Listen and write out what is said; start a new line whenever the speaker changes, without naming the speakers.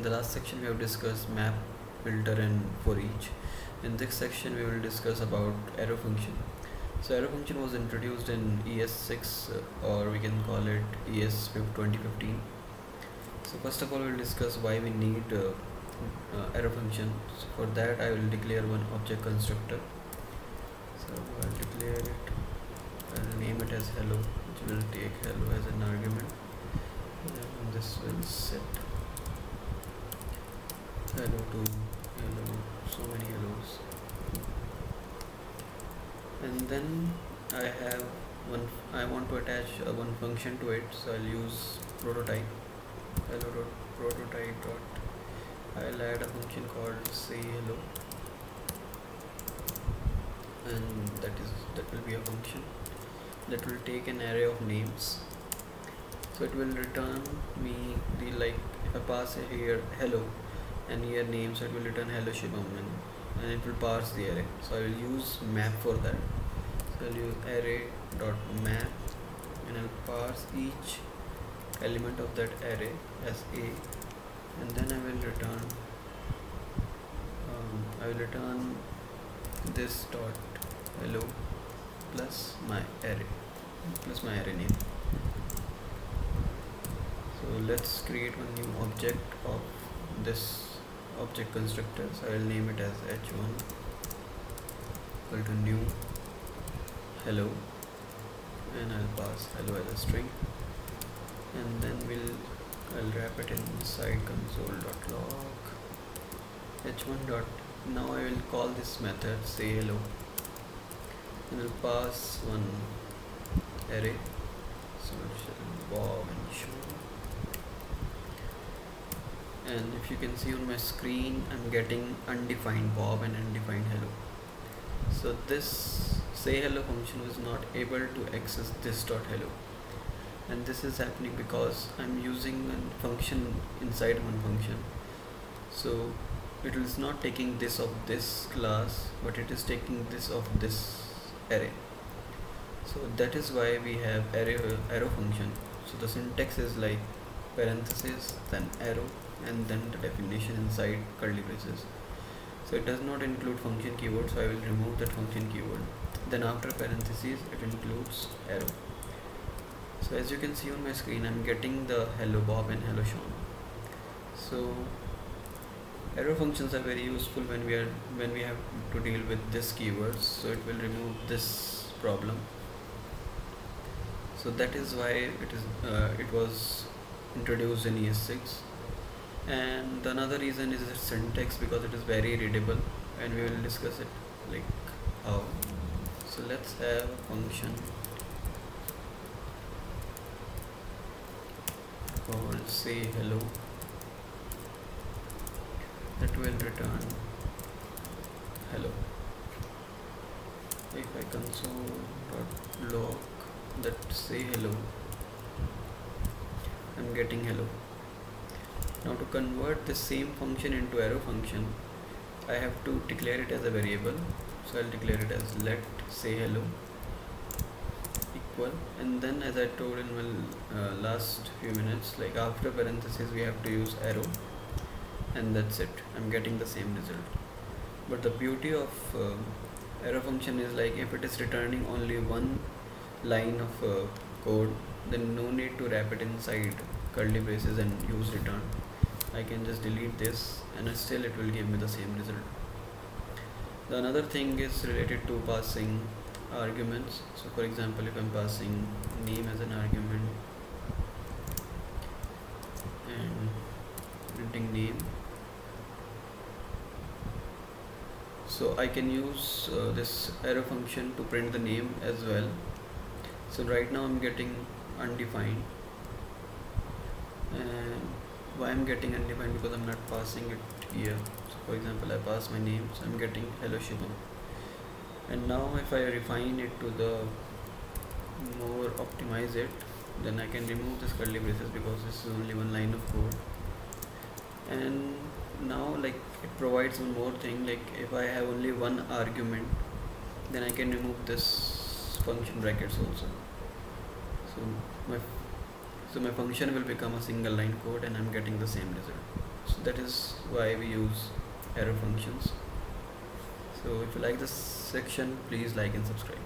the last section we have discussed map, filter and for each. In this section we will discuss about arrow function. So arrow function was introduced in ES6 or we can call it ES 2015. So first of all we will discuss why we need arrow function. So for that I will declare one object constructor. So I'll declare it, I'll name it as hello, which will take hello as an argument, and this will set hello to hello, so many hellos. And then I want to attach one function to it, so I'll use prototype prototype dot. I'll add a function called say hello, and that will be a function that will take an array of names. So it will return me the, like, if I pass here hello and here name, so it will return hello Shivam, and it will parse the array. So I will use map for that. So I'll use array dot map and I'll parse each element of that array as a, and then I will return this dot hello plus my array name. So let's create one new object of this object constructor. So I will name it as h1 equal to new hello, and I'll pass hello as a string, and then I'll wrap it inside console.log h1 dot. Now I will call this method say hello, and I'll pass one array, so it shall Bob and Sean. And if you can see on my screen, I'm getting undefined Bob and undefined hello. So this say hello function was not able to access this dot hello, and this is happening because I'm using a function inside one function. So it is not taking this of this class, but it is taking this of this array. So that is why we have arrow function. So the syntax is like parenthesis, then arrow, and then the definition inside curly braces. So it does not include function keyword, so I will remove that function keyword. Then after parentheses it includes arrow. So as you can see on my screen, I'm getting the hello Bob and hello Sean. So arrow functions are very useful when we have to deal with this keywords, so it will remove this problem. So that is why it was introduced in ES6. And another reason is its syntax, because it is very readable, and we will discuss it like how. So let's have a function called say hello that will return hello. If I console.log that say hello, I'm getting hello. Now to convert the same function into arrow function, I have to declare it as a variable. So I'll declare it as let say hello equal, and then as I told in my last few minutes, like after parentheses we have to use arrow, and that's it. I'm getting the same result. But the beauty of arrow function is, like, if it is returning only one line of code, then no need to wrap it inside curly braces and use return. I can just delete this and still it will give me the same result. The another thing is related to passing arguments. So for example, if I'm passing name as an argument and printing name, so I can use this arrow function to print the name as well. So right now I'm getting undefined, and why I'm getting undefined, because I'm not passing it here. So for example, I pass my name, so I'm getting hello Shivam. And now if I refine it to the more optimize it, then I can remove this curly braces because this is only one line of code. And now, like, it provides one more thing, like if I have only one argument, then I can remove this function brackets also. So my function will become a single line code, and I'm getting the same result. So that is why we use arrow functions. So if you like this section, please like and subscribe.